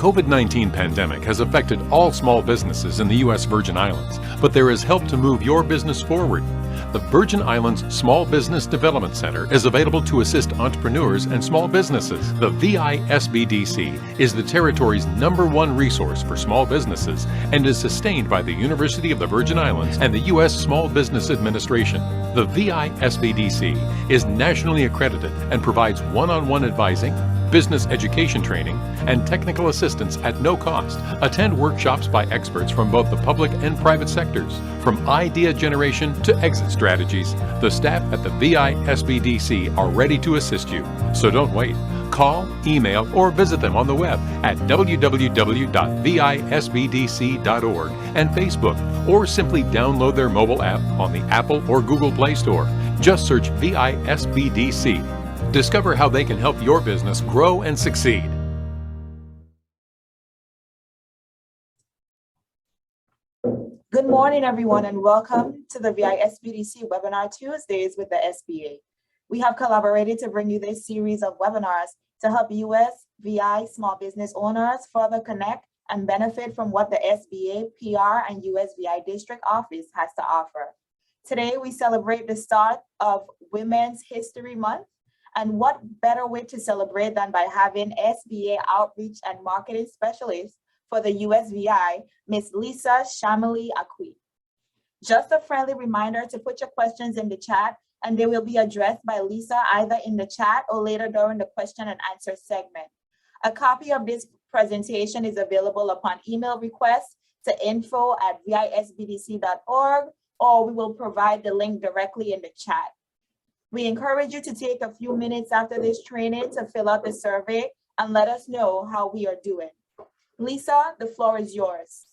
COVID-19 pandemic has affected all small businesses in the U.S. Virgin Islands, but there is help to move your business forward. The Virgin Islands Small Business Development Center is available to assist entrepreneurs and small businesses. The VISBDC is the territory's #1 resource for small businesses and is sustained by the University of the Virgin Islands and the U.S. Small Business Administration. The VISBDC is nationally accredited and provides one-on-one advising, business education training, and technical assistance at no cost. Attend workshops by experts from both the public and private sectors. From idea generation to exit strategies, the staff at the VISBDC are ready to assist you. So don't wait. Call, email, or visit them on the web at www.visbdc.org and Facebook, or simply download their mobile app on the Apple or Google Play Store. Just search VISBDC. Discover how they can help your business grow and succeed. Good morning, everyone, and welcome to the VISBDC Webinar Tuesdays with the SBA. We have collaborated to bring you this series of webinars to help U.S. VI small business owners further connect and benefit from what the SBA, PR, and U.S. VI District Office has to offer. Today, we celebrate the start of Women's History Month. And what better way to celebrate than by having SBA Outreach and Marketing Specialist for the USVI, Ms. Lisa Shamali Akwi. Just a friendly reminder to put your questions in the chat, and they will be addressed by Lisa either in the chat or later during the question and answer segment. A copy of this presentation is available upon email request to info@visbdc.org, or we will provide the link directly in the chat. We encourage you to take a few minutes after this training to fill out the survey and let us know how we are doing. Lisa, the floor is yours.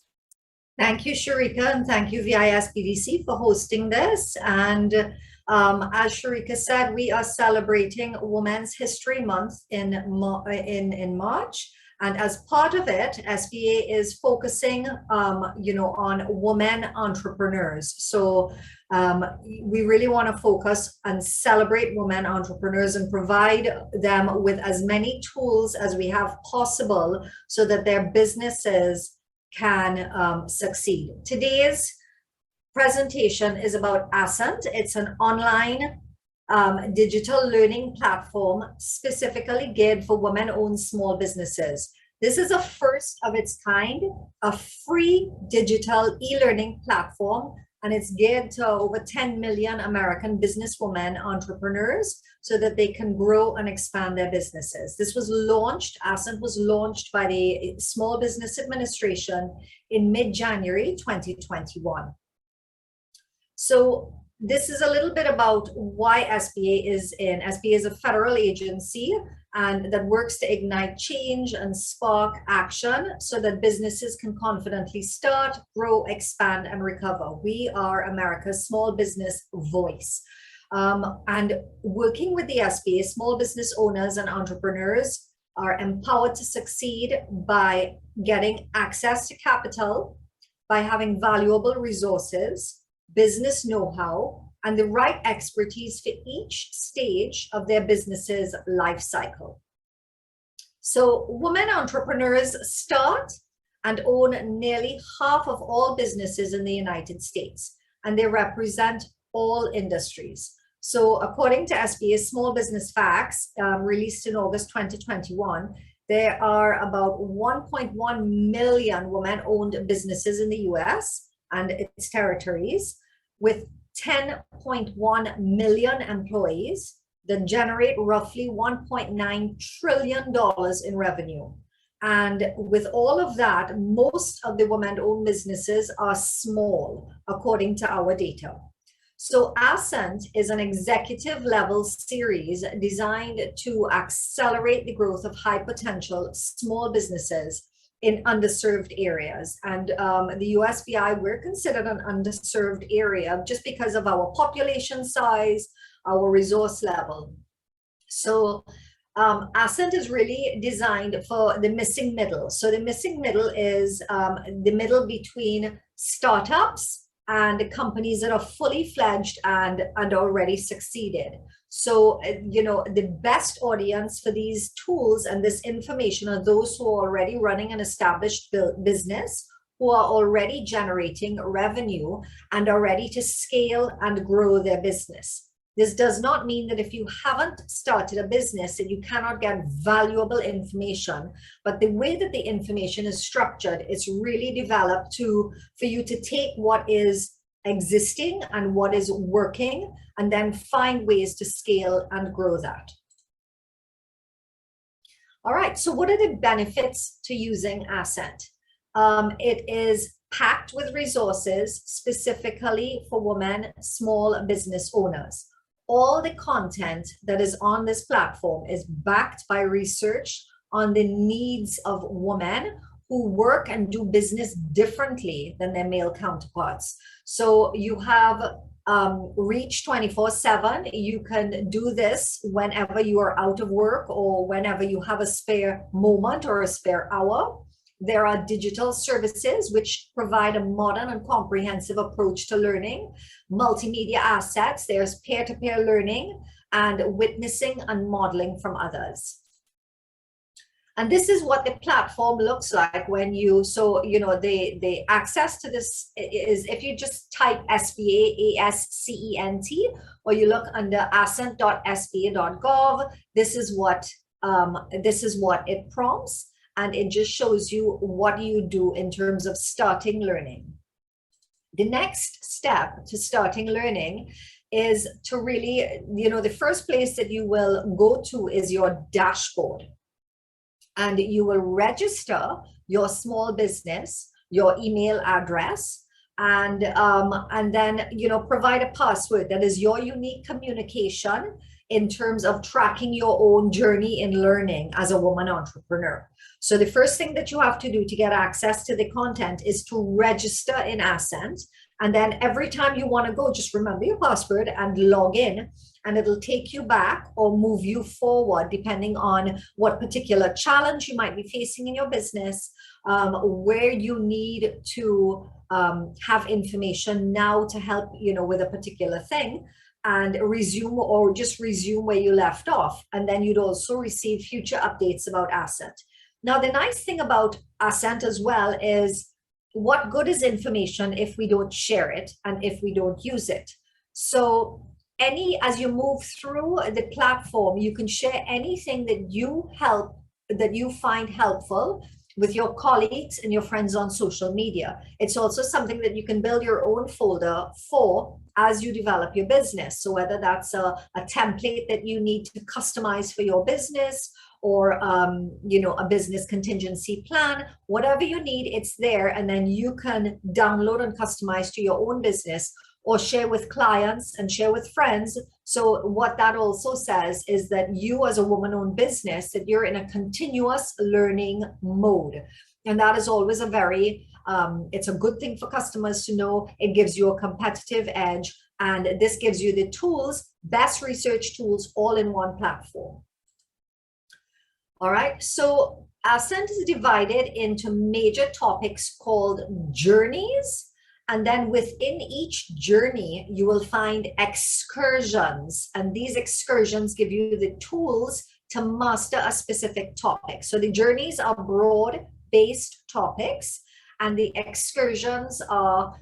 Thank you, Sharika, and thank you, VISBDC, for hosting this. And as Sharika said, we are celebrating Women's History Month in March. And as part of it, SBA is focusing, on women entrepreneurs. So we really want to focus and celebrate women entrepreneurs and provide them with as many tools as we have possible so that their businesses can succeed. Today's presentation is about Ascent. It's an online digital learning platform specifically geared for women-owned small businesses. This is a first of its kind, a free digital e-learning platform, and it's geared to over 10 million American businesswomen entrepreneurs so that they can grow and expand their businesses. This was launched, Ascent was launched by the Small Business Administration in mid-January 2021. So this is a little bit about why SBA is in. SBA is a federal agency and that works to ignite change and spark action so that businesses can confidently start, grow, expand, and recover. We are America's small business voice. And working with the SBA, small business owners and entrepreneurs are empowered to succeed by getting access to capital, by having valuable resources, business know-how, and the right expertise for each stage of their business's life cycle. So women entrepreneurs start and own nearly half of all businesses in the United States, and they represent all industries. So according to SBA's Small Business Facts, released in August 2021, there are about 1.1 million women-owned businesses in the US and its territories, with 10.1 million employees that generate roughly $1.9 trillion in revenue. And with all of that, most of the women-owned businesses are small, according to our data. So Ascent is an executive level series designed to accelerate the growth of high potential small businesses in underserved areas. And the USVI, we're considered an underserved area just because of our population size, our resource level. So Ascent is really designed for the missing middle. So the missing middle is the middle between startups and companies that are fully fledged and already succeeded. So, you know, the best audience for these tools and this information are those who are already running an established business, who are already generating revenue and are ready to scale and grow their business. This does not mean that if you haven't started a business that you cannot get valuable information, but the way that the information is structured, it's really developed for you to take what is existing and what is working and then find ways to scale and grow that. All right, so what are the benefits to using Ascent? It is packed with resources specifically for women, small business owners. All the content that is on this platform is backed by research on the needs of women who work and do business differently than their male counterparts. So you have reach 24/7. You can do this whenever you are out of work or whenever you have a spare moment or a spare hour. There are digital services which provide a modern and comprehensive approach to learning, multimedia assets, there's peer-to-peer learning, and witnessing and modeling from others. And this is what the platform looks like when you, so, you know, the access to this is, if you just type SBA, ASCENT, or you look under ascent.sba.gov, this is what it prompts. And it just shows you what you do in terms of starting learning. The next step to starting learning is to really, you know, the first place that you will go to is your dashboard. And you will register your small business, your email address, and then, you know, provide a password that is your unique communication in terms of tracking your own journey in learning as a woman entrepreneur. So the first thing that you have to do to get access to the content is to register in Ascent. And then every time you want to go, just remember your password and log in, and it'll take you back or move you forward depending on what particular challenge you might be facing in your business, where you need to have information now to help, you know, with a particular thing, and resume or just resume where you left off. And then you'd also receive future updates about Ascent. Now, the nice thing about Ascent as well is, what good is information if we don't share it and if we don't use it? So as you move through the platform, you can share anything that you find helpful with your colleagues and your friends on social media. It's also something that you can build your own folder for as you develop your business. So whether that's a template that you need to customize for your business, or you know, a business contingency plan, whatever you need, it's there, and then you can download and customize to your own business, or share with clients and share with friends. So what that also says is that you, as a woman-owned business, that you're in a continuous learning mode. And that is always a very, it's a good thing for customers to know. It gives you a competitive edge, and this gives you the tools, best research tools, all in one platform. All right, so Ascent is divided into major topics called journeys. And then within each journey, you will find excursions. And these excursions give you the tools to master a specific topic. So the journeys are broad-based topics, and the excursions are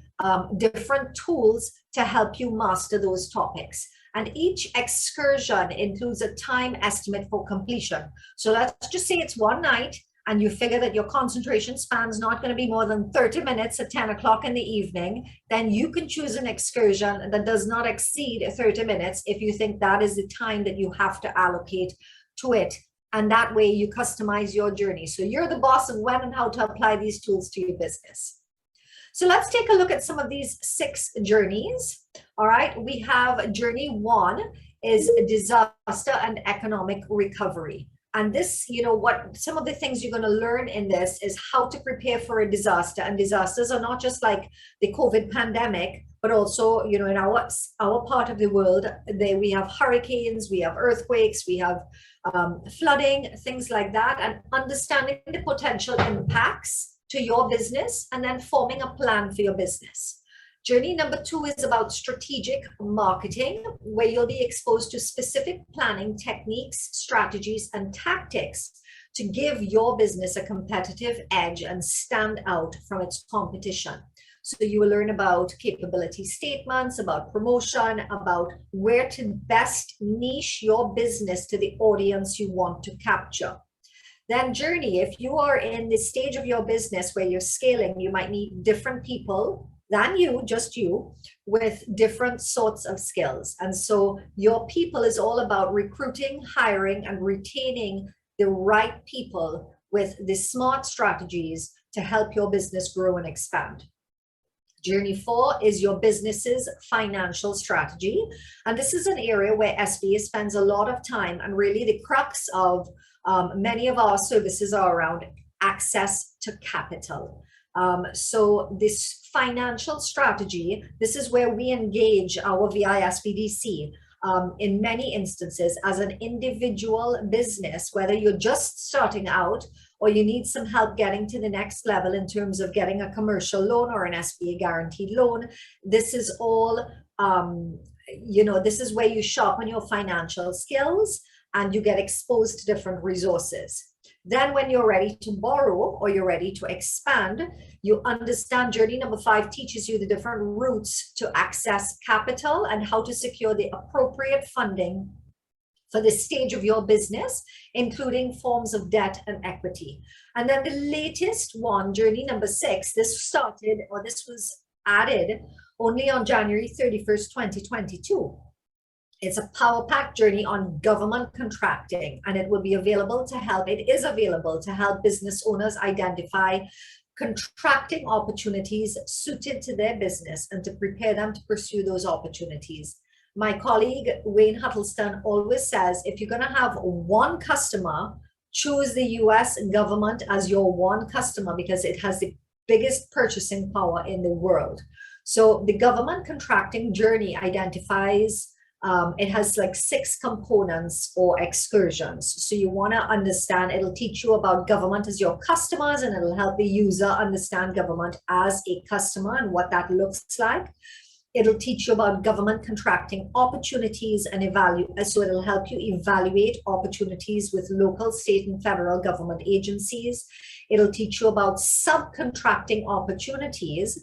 different tools to help you master those topics. And each excursion includes a time estimate for completion. So let's just say it's one night, and you figure that your concentration span is not going to be more than 30 minutes at 10 o'clock in the evening, then you can choose an excursion that does not exceed 30 minutes if you think that is the time that you have to allocate to it. And that way you customize your journey. So you're the boss of when and how to apply these tools to your business. So let's take a look at some of these 6 journeys. All right, we have journey 1 is disaster and economic recovery. And this, you know, what some of the things you're going to learn in this is how to prepare for a disaster. And disasters are not just like the COVID pandemic, but also, you know, in our part of the world, we have hurricanes, we have earthquakes, we have flooding, things like that, and understanding the potential impacts to your business and then forming a plan for your business. Journey number 2 is about strategic marketing, where you'll be exposed to specific planning techniques, strategies, and tactics to give your business a competitive edge and stand out from its competition. So you will learn about capability statements, about promotion, about where to best niche your business to the audience you want to capture. Then journey, if you are in the stage of your business where you're scaling, you might need different people than you, just you, with different sorts of skills. And so your people is all about recruiting, hiring, and retaining the right people with the smart strategies to help your business grow and expand. Journey 4 is your business's financial strategy. And this is an area where SBA spends a lot of time, and really the crux of many of our services are around access to capital. So this financial strategy, this is where we engage our VI SBDC in many instances as an individual business, whether you're just starting out or you need some help getting to the next level in terms of getting a commercial loan or an SBA guaranteed loan. This is all, this is where you sharpen your financial skills and you get exposed to different resources. Then when you're ready to borrow or you're ready to expand, you understand journey number 5 teaches you the different routes to access capital and how to secure the appropriate funding for the stage of your business, including forms of debt and equity. And then the latest one, journey number 6, this was added only on January 31st, 2022. It's a power-packed journey on government contracting, and it is available to help business owners identify contracting opportunities suited to their business and to prepare them to pursue those opportunities. My colleague, Wayne Huddleston, always says, if you're going to have one customer, choose the US government as your one customer because it has the biggest purchasing power in the world. So the government contracting journey identifies it has like 6 components or excursions. So you want to understand, it'll teach you about government as your customers, and it'll help the user understand government as a customer and what that looks like. It'll teach you about government contracting opportunities and so it'll help you evaluate opportunities with local, state, and federal government agencies. It'll teach you about subcontracting opportunities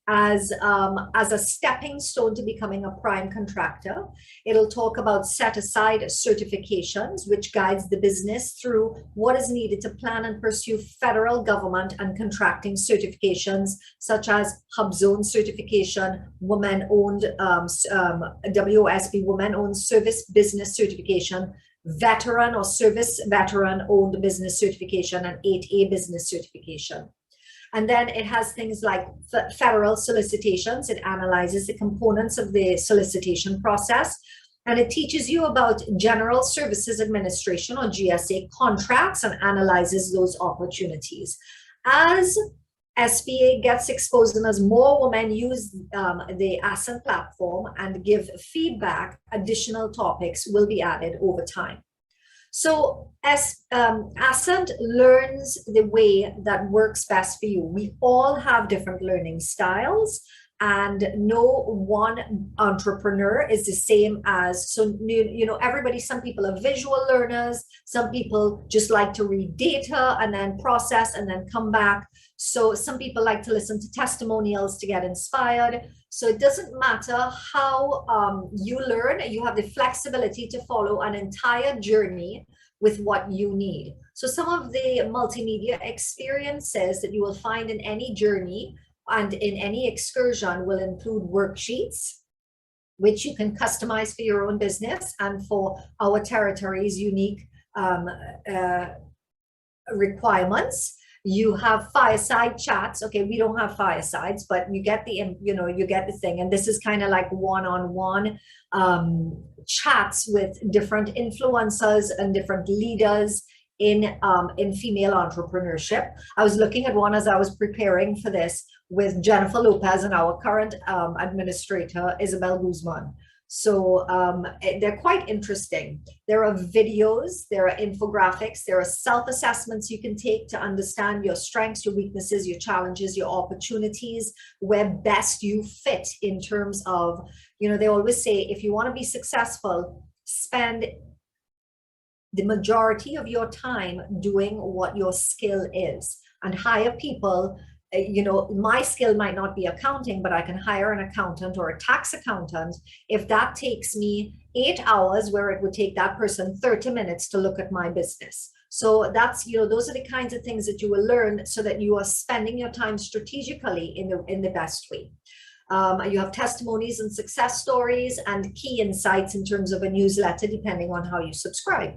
as a stepping stone to becoming a prime contractor. It'll talk about set-aside certifications, which guides the business through what is needed to plan and pursue federal government and contracting certifications, such as Hub Zone certification, women-owned WOSB, women-owned service business certification, veteran or service veteran-owned business certification, and 8A business certification. And then it has things like federal solicitations. It analyzes the components of the solicitation process. And it teaches you about General Services Administration or GSA contracts and analyzes those opportunities. As SBA gets exposed and as more women use the Ascent platform and give feedback, additional topics will be added over time. So as Ascent learns the way that works best for you. We all have different learning styles, and no one entrepreneur is the same as, so everybody, some people are visual learners, some people just like to read data and then process and then come back. So some people like to listen to testimonials to get inspired. So it doesn't matter how you learn, you have the flexibility to follow an entire journey with what you need. So some of the multimedia experiences that you will find in any journey and in any excursion will include worksheets, which you can customize for your own business and for our territory's unique requirements. You have fireside chats. Okay, we don't have firesides, but you get the, you get the thing. And this is kind of like one-on-one chats with different influencers and different leaders in female entrepreneurship. I was looking at one as I was preparing for this with Jennifer Lopez and our current administrator, Isabel Guzman. So they're quite interesting. There are videos, there are infographics, there are self-assessments you can take to understand your strengths, your weaknesses, your challenges, your opportunities, where best you fit in terms of, you know, they always say, if you want to be successful, spend the majority of your time doing what your skill is, and hire people. You know, my skill might not be accounting, but I can hire an accountant or a tax accountant if that takes me 8 hours, where it would take that person 30 minutes to look at my business. So that's, you know, those are the kinds of things that you will learn, so that you are spending your time strategically in the best way. You have testimonies and success stories and key insights in terms of a newsletter, depending on how you subscribe.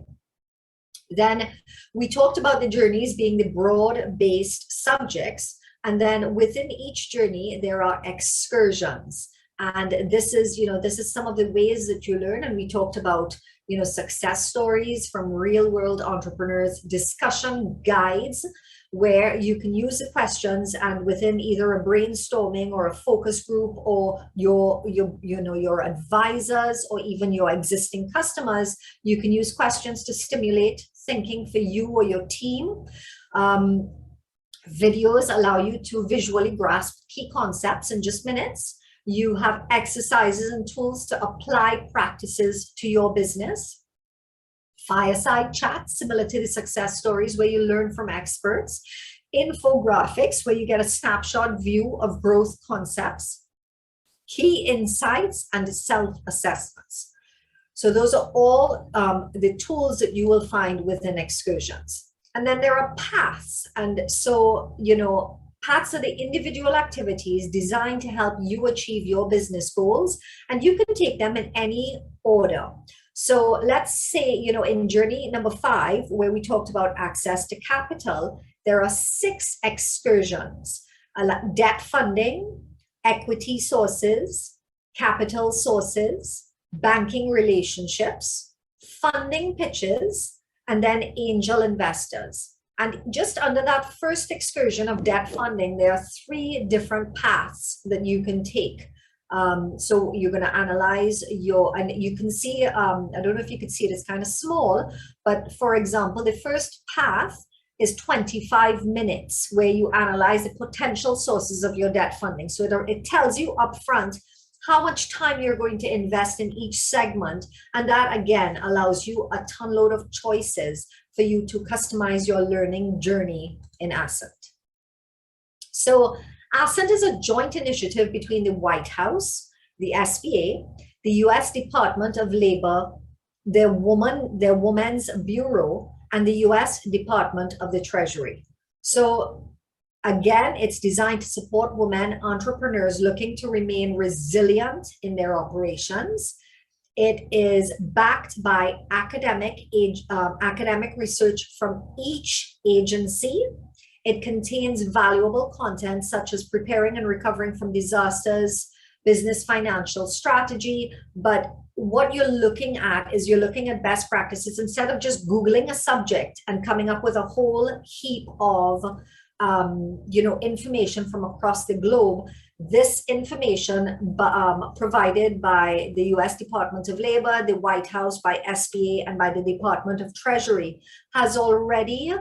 Then we talked about the journeys being the broad-based subjects. And then within each journey, there are excursions. And this is, you know, this is some of the ways that you learn. And we talked about, you know, success stories from real world entrepreneurs, discussion guides, where you can use the questions, and within either a brainstorming or a focus group, or your advisors, or even your existing customers, you can use questions to stimulate thinking for you or your team. Videos allow you to visually grasp key concepts in just minutes. You have exercises and tools to apply practices to your business. Fireside chats, similar to the success stories, where you learn from experts. Infographics, where you get a snapshot view of growth concepts. Key insights and self-assessments. So those are all the tools that you will find within excursions. And then there are paths. And so, you know, paths are the individual activities designed to help you achieve your business goals, and you can take them in any order. So let's say, you know, in journey number 5, where we talked about access to capital, there are 6 excursions: debt funding, equity sources, capital sources, banking relationships, funding pitches, and then angel investors. And just under that first excursion of debt funding, there are 3 different paths that you can take. So you're going to analyze and you can see, I don't know if you could see it, it's kind of small, but for example, the first path is 25 minutes, where you analyze the potential sources of your debt funding. So it tells you up front how much time you're going to invest in each segment. And that again allows you a ton load of choices for you to customize your learning journey in Ascent. So Ascent is a joint initiative between the White House, the SBA, the US Department of Labor, their Women's Bureau, and the US Department of the Treasury. So again, it's designed to support women entrepreneurs looking to remain resilient in their operations. It is backed by academic research from each agency. It contains valuable content such as preparing and recovering from disasters, business financial strategy. But what you're looking at is you're looking at best practices. Instead of just Googling a subject and coming up with a whole heap of information from across the globe, this information provided by the US Department of Labor, the White House, by SBA, and by the Department of Treasury has already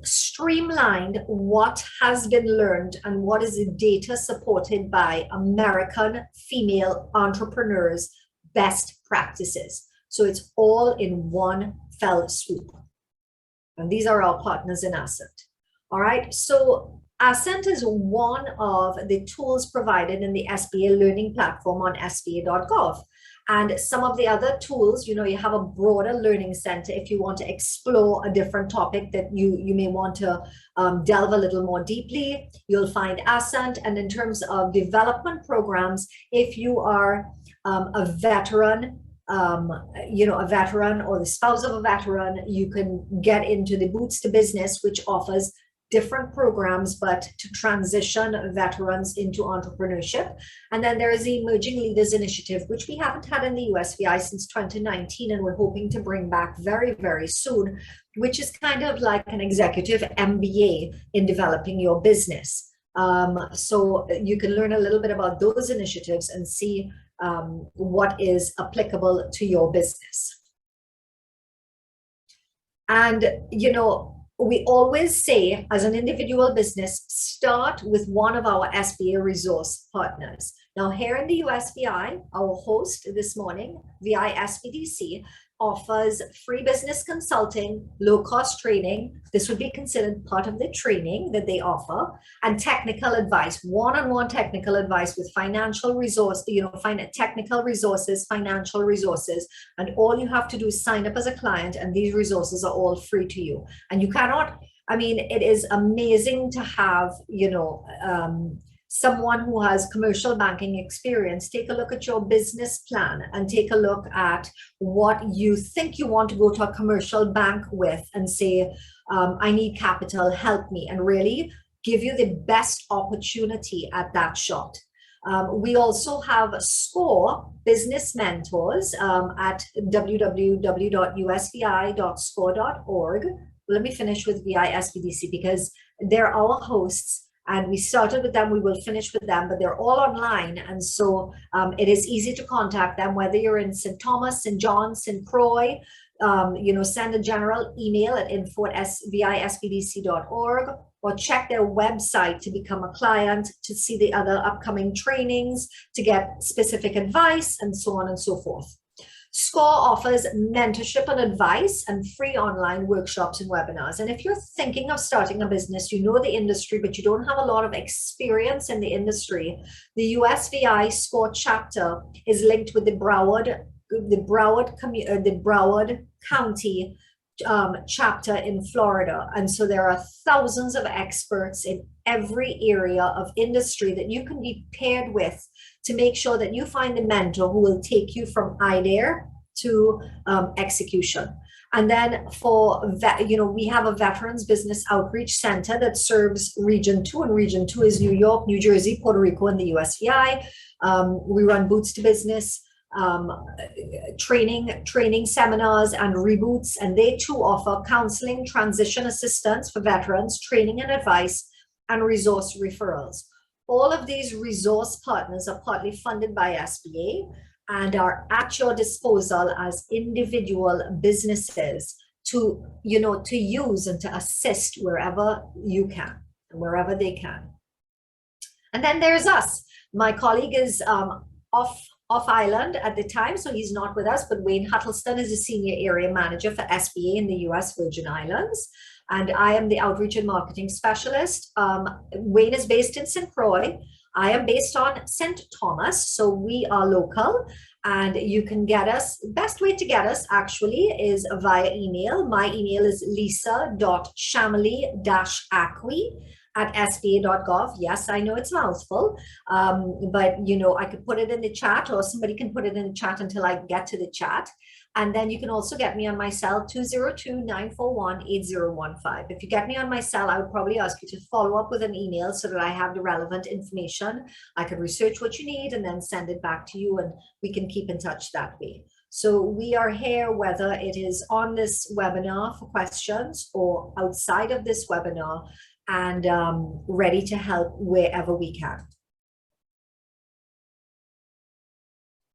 streamlined what has been learned and what is the data supported by American female entrepreneurs' best practices. So it's all in one fell swoop. And these are our partners in Ascent. All right, so Ascent is one of the tools provided in the SBA learning platform on sba.gov. And some of the other tools, you have a broader learning center if you want to explore a different topic that you may want to delve a little more deeply. You'll find Ascent. And in terms of development programs, if you are a veteran, a veteran or the spouse of a veteran, you can get into the Boots to Business, which offers different programs, but to transition veterans into entrepreneurship. And then there is the Emerging Leaders Initiative, which we haven't had in the USVI since 2019, and we're hoping to bring back very, very soon, which is kind of like an executive MBA in developing your business. So you can learn a little bit about those initiatives and see what is applicable to your business. And, you know, we always say as an individual business, start with one of our SBA resource partners. Now here in the USVI, our host this morning, VI SBDC, offers free business consulting, low-cost training. This would be considered part of the training that they offer, and technical advice, one-on-one technical advice with financial resource, technical resources, financial resources. And all you have to do is sign up as a client, and these resources are all free to you. And you cannot, I mean, it is amazing to have, someone who has commercial banking experience take a look at your business plan and take a look at what you think you want to go to a commercial bank with and say, I need capital, help me, and really give you the best opportunity at that shot. We also have SCORE business mentors at www.usvi.score.org. Let me finish with VI SBDC because they're our hosts. And we started with them, we will finish with them, but they're all online. And so it is easy to contact them, whether you're in St. Thomas, St. John, St. Croix, send a general email at info@visbdc.org or check their website to become a client, to see the other upcoming trainings, to get specific advice, and so on and so forth. SCORE offers mentorship and advice and free online workshops and webinars. And if you're thinking of starting a business, you know the industry, but you don't have a lot of experience in the industry, the USVI SCORE chapter is linked with the Broward County chapter in Florida. And so there are thousands of experts in every area of industry that you can be paired with to make sure that you find a mentor who will take you from idea to execution. And then we have a Veterans Business Outreach Center that serves Region 2, and Region 2 is New York, New Jersey, Puerto Rico, and the USVI. We run Boots to Business training seminars and reboots, and they too offer counseling, transition assistance for veterans, training and advice, and resource referrals. All of these resource partners are partly funded by SBA and are at your disposal as individual businesses to use and to assist wherever you can, wherever they can. And then there's us. My colleague is off island at the time, so he's not with us, but Wayne Huddleston is a senior area manager for SBA in the US Virgin Islands. And I am the outreach and marketing specialist. Wayne is based in St. Croix. I am based on St. Thomas, so we are local, and you can get us, best way to get us actually is via email. My email is lisa.shamali-acqui@sba.gov. Yes, I know it's a mouthful, but I could put it in the chat, or somebody can put it in the chat until I get to the chat. And then you can also get me on my cell, 202-941-8015. If you get me on my cell, I would probably ask you to follow up with an email so that I have the relevant information. I can research what you need and then send it back to you, and we can keep in touch that way. So we are here, whether it is on this webinar for questions or outside of this webinar, and ready to help wherever we can.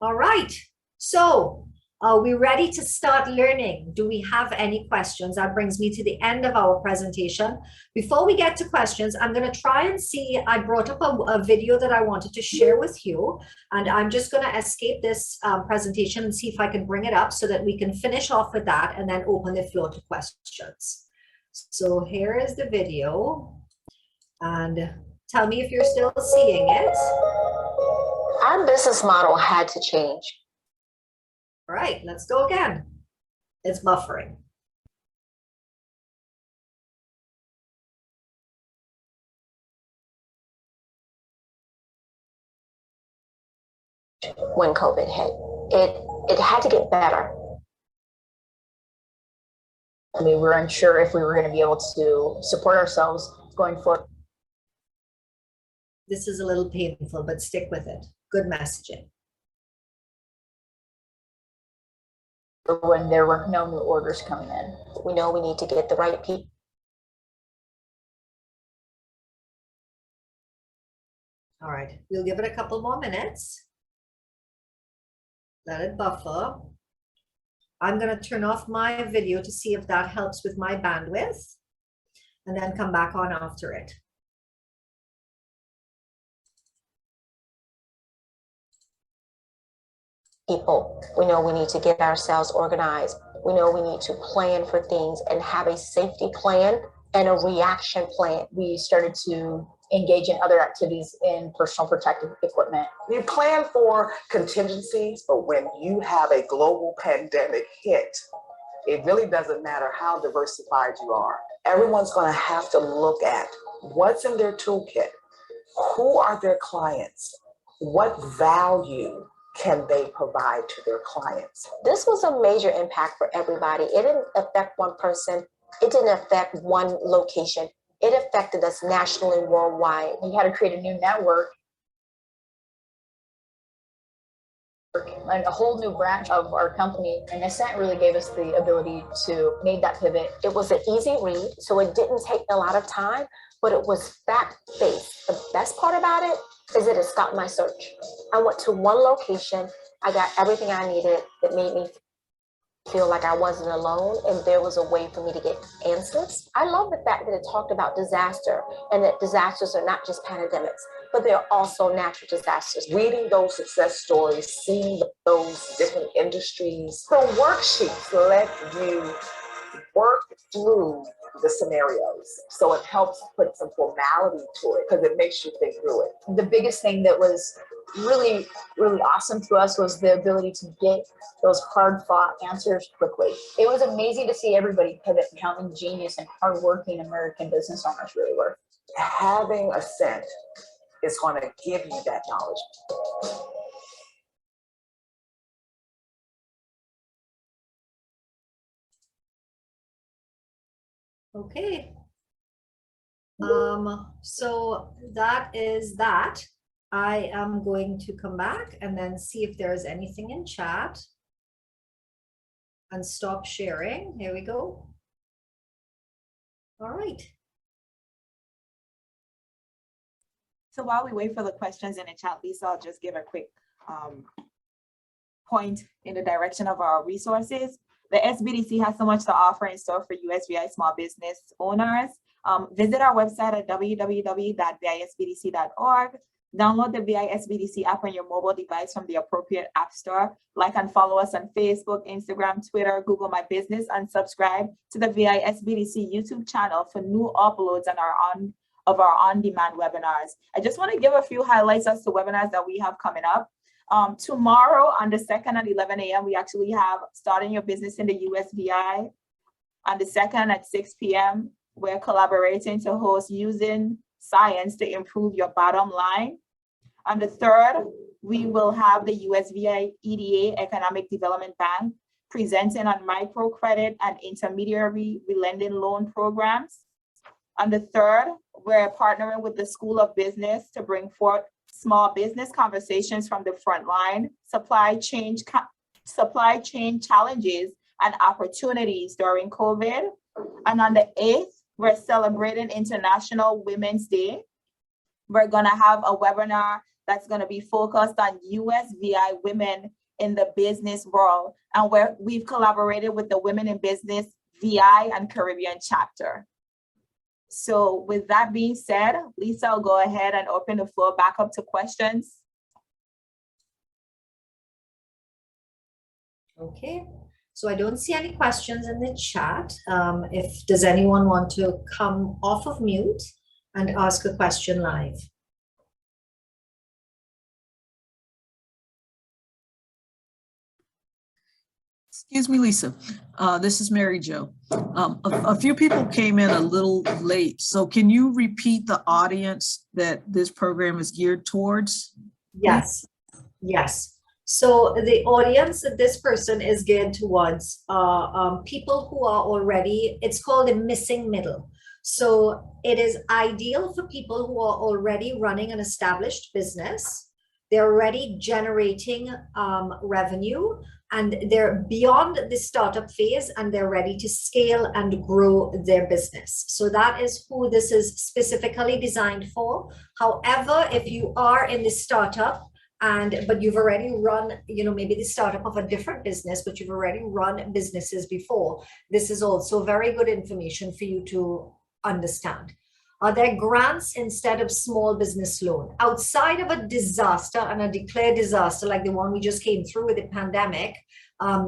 All right, so are we ready to start learning? Do we have any questions? That brings me to the end of our presentation. Before we get to questions, I'm going to try and see, I brought up a video that I wanted to share with you, and I'm just going to escape this presentation and see if I can bring it up so that we can finish off with that and then open the floor to questions. So here is the video, and tell me if you're still seeing it. Our business model had to change. All right, let's go again. It's buffering. When COVID hit, it had to get better. I mean, we were unsure if we were going to be able to support ourselves going forward. This is a little painful, but stick with it. Good messaging. When there were no new orders coming in, we know we need to get the right people. All right, we'll give it a couple more minutes. Let it buffer. I'm going to turn off my video to see if that helps with my bandwidth, and then come back on after it. People, we know we need to get ourselves organized. We know we need to plan for things and have a safety plan and a reaction plan. We started to engage in other activities in personal protective equipment. You plan for contingencies, but when you have a global pandemic hit, it really doesn't matter how diversified you are. Everyone's going to have to look at what's in their toolkit. Who are their clients? What value can they provide to their clients? This was a major impact for everybody. It didn't affect one person. It didn't affect one location. It affected us nationally, worldwide. We had to create a new network and a whole new branch of our company. And Ascent really gave us the ability to make that pivot. It was an easy read, so it didn't take a lot of time, but it was fact-based. The best part about it is it stopped my search. I went to one location. I got everything I needed. It made me feel like I wasn't alone, and there was a way for me to get answers. I love the fact that it talked about disaster, and that disasters are not just pandemics, but they're also natural disasters. Reading those success stories, seeing those different industries. The worksheets let you work through the scenarios. So it helps put some formality to it because it makes you think through it. The biggest thing that was really, really awesome to us was the ability to get those hard-fought answers quickly. It was amazing to see everybody pivot and how ingenious and hardworking American business owners really were. Having Ascent is going to give you that knowledge. Okay. So that is that. I am going to come back and then see if there's anything in chat and stop sharing. Here we go. All right. So while we wait for the questions in the chat, Lisa, I'll just give a quick point in the direction of our resources. The SBDC has so much to offer in store for USVI small business owners. Visit our website at www.visbdc.org. Download the VISBDC app on your mobile device from the appropriate app store. Like and follow us on Facebook, Instagram, Twitter, Google My Business, and subscribe to the VISBDC YouTube channel for new uploads on our on-demand webinars. I just want to give a few highlights as to webinars that we have coming up. Tomorrow on the 2nd at 11 a.m., we actually have Starting Your Business in the USVI. On the 2nd at 6 p.m., we're collaborating to host Using Science to Improve Your Bottom Line. On the 3rd, we will have the USVI EDA Economic Development Bank presenting on microcredit and intermediary lending loan programs. On the 3rd, we're partnering with the School of Business to bring forth small business conversations from the front line, supply chain challenges and opportunities during COVID. And on the 8th, we're celebrating International Women's Day. We're gonna have a webinar that's gonna be focused on USVI women in the business world. And we've collaborated with the Women in Business VI and Caribbean chapter. So with that being said, Lisa, I'll go ahead and open the floor back up to questions. Okay, so I don't see any questions in the chat. Does anyone want to come off of mute and ask a question live? Excuse me, Lisa. This is Mary Jo. A few people came in a little late. So can you repeat the audience that this program is geared towards? Yes, yes. So the audience that this person is geared towards people who are already, it's called a missing middle. So it is ideal for people who are already running an established business. They're already generating revenue, and they're beyond the startup phase and they're ready to scale and grow their business. So that is who this is specifically designed for. However, if you are in the startup but you've already run, maybe the startup of a different business, but you've already run businesses before. This is also very good information for you to understand. Are there grants instead of small business loan? Outside of a disaster and a declared disaster like the one we just came through with the pandemic,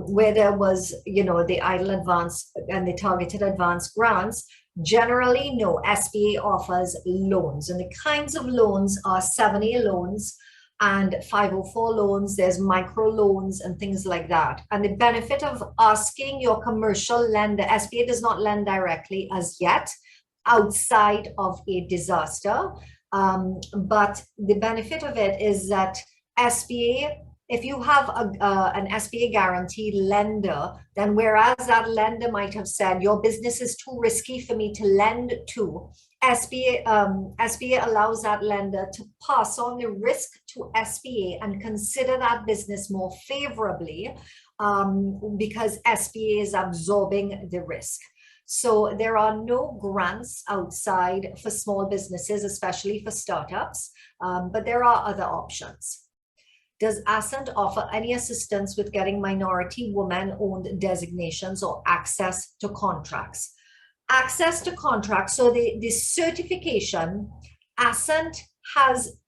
where there was, the idle advance and the targeted advance grants, generally, no, SBA offers loans. And the kinds of loans are 7A loans and 504 loans. There's micro loans and things like that. And the benefit of asking your commercial lender, SBA does not lend directly as yet, outside of a disaster. But the benefit of it is that SBA, if you have an SBA guaranteed lender, then whereas that lender might have said, your business is too risky for me to lend to, SBA allows that lender to pass on the risk to SBA and consider that business more favorably because SBA is absorbing the risk. So there are no grants outside for small businesses, especially for startups, but there are other options. Does Ascent offer any assistance with getting minority women-owned designations or access to contracts? Access to contracts, so the certification, Ascent has,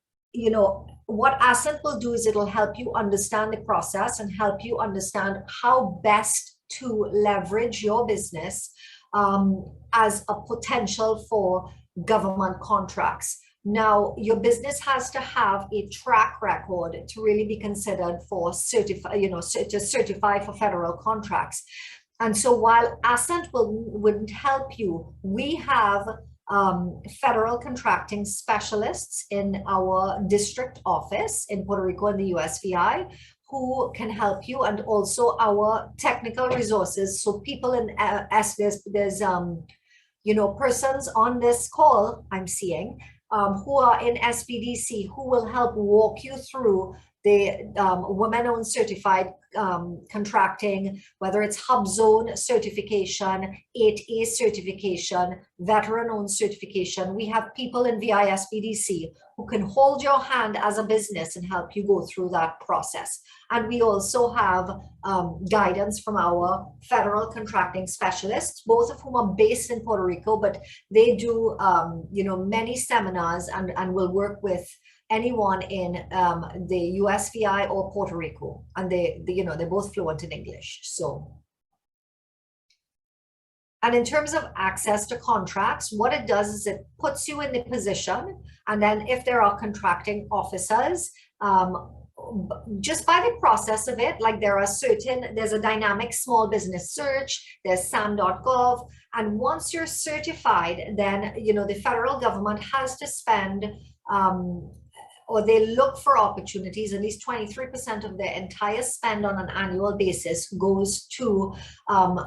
what Ascent will do is it'll help you understand the process and help you understand how best to leverage your business as a potential for government contracts. Now, your business has to have a track record to really be considered for to certify for federal contracts. And so while Ascent wouldn't help you, we have federal contracting specialists in our district office in Puerto Rico and the USVI who can help you, and also our technical resources. So people in there's persons on this call I'm seeing who are in SBDC who will help walk you through the women-owned certified contracting, whether it's hub zone certification, 8A certification, veteran-owned certification. We have people in VISBDC who can hold your hand as a business and help you go through that process. And we also have guidance from our federal contracting specialists, both of whom are based in Puerto Rico, but they do many seminars and will work with anyone in the USVI or Puerto Rico, and they're both fluent in English. So, and in terms of access to contracts, what it does is it puts you in the position, and then if there are contracting officers, just by the process of it, like there's a dynamic small business search, there's SAM.gov, and once you're certified, then the federal government has to spend or they look for opportunities. At least 23% of their entire spend on an annual basis goes to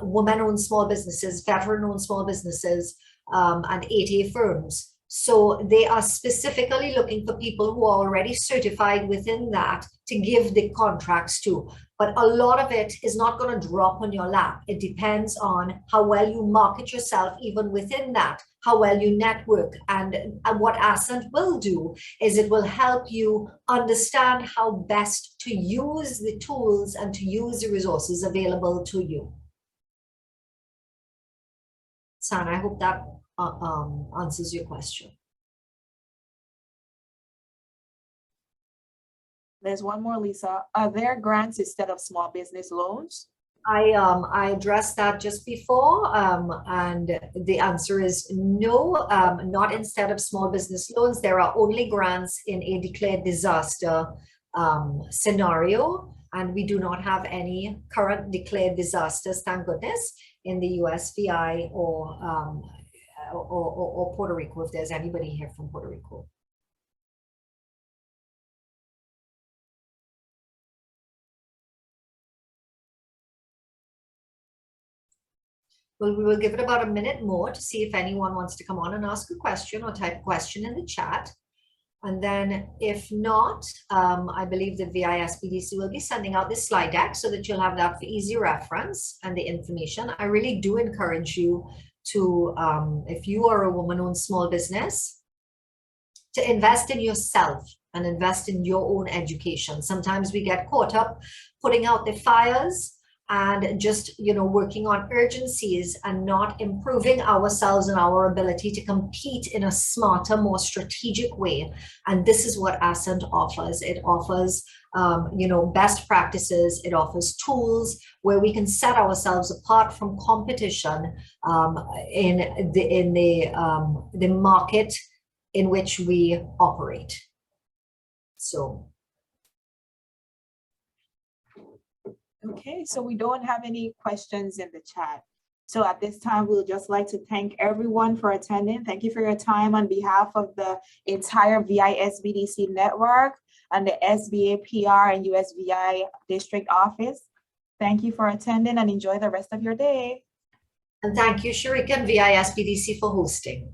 women-owned small businesses, veteran-owned small businesses, and 8A firms. So they are specifically looking for people who are already certified within that to give the contracts to. But a lot of it is not going to drop on your lap. It depends on how well you market yourself even within that, how well you network. And what Ascent will do is it will help you understand how best to use the tools and to use the resources available to you. Sana, I hope that answers your question. There's one more, Lisa. Are there grants instead of small business loans? I addressed that just before, and the answer is no, not instead of small business loans. There are only grants in a declared disaster scenario, and we do not have any current declared disasters, thank goodness, in the USVI or Puerto Rico, if there's anybody here from Puerto Rico. Well, we will give it about a minute more to see if anyone wants to come on and ask a question or type a question in the chat. And then if not, I believe the VISBDC will be sending out this slide deck so that you'll have that for easy reference and the information. I really do encourage you to, if you are a woman-owned small business, to invest in yourself and invest in your own education. Sometimes we get caught up putting out the fires and just, working on urgencies and not improving ourselves and our ability to compete in a smarter, more strategic way. And this is what Ascent offers. It offers, best practices. It offers tools where we can set ourselves apart from competition in the market in which we operate. So. Okay, so we don't have any questions in the chat. So at this time, we'll just like to thank everyone for attending. Thank you for your time on behalf of the entire VI SBDC network and the SBA PR and USVI district office. Thank you for attending and enjoy the rest of your day. And thank you, Sharika and VI SBDC for hosting.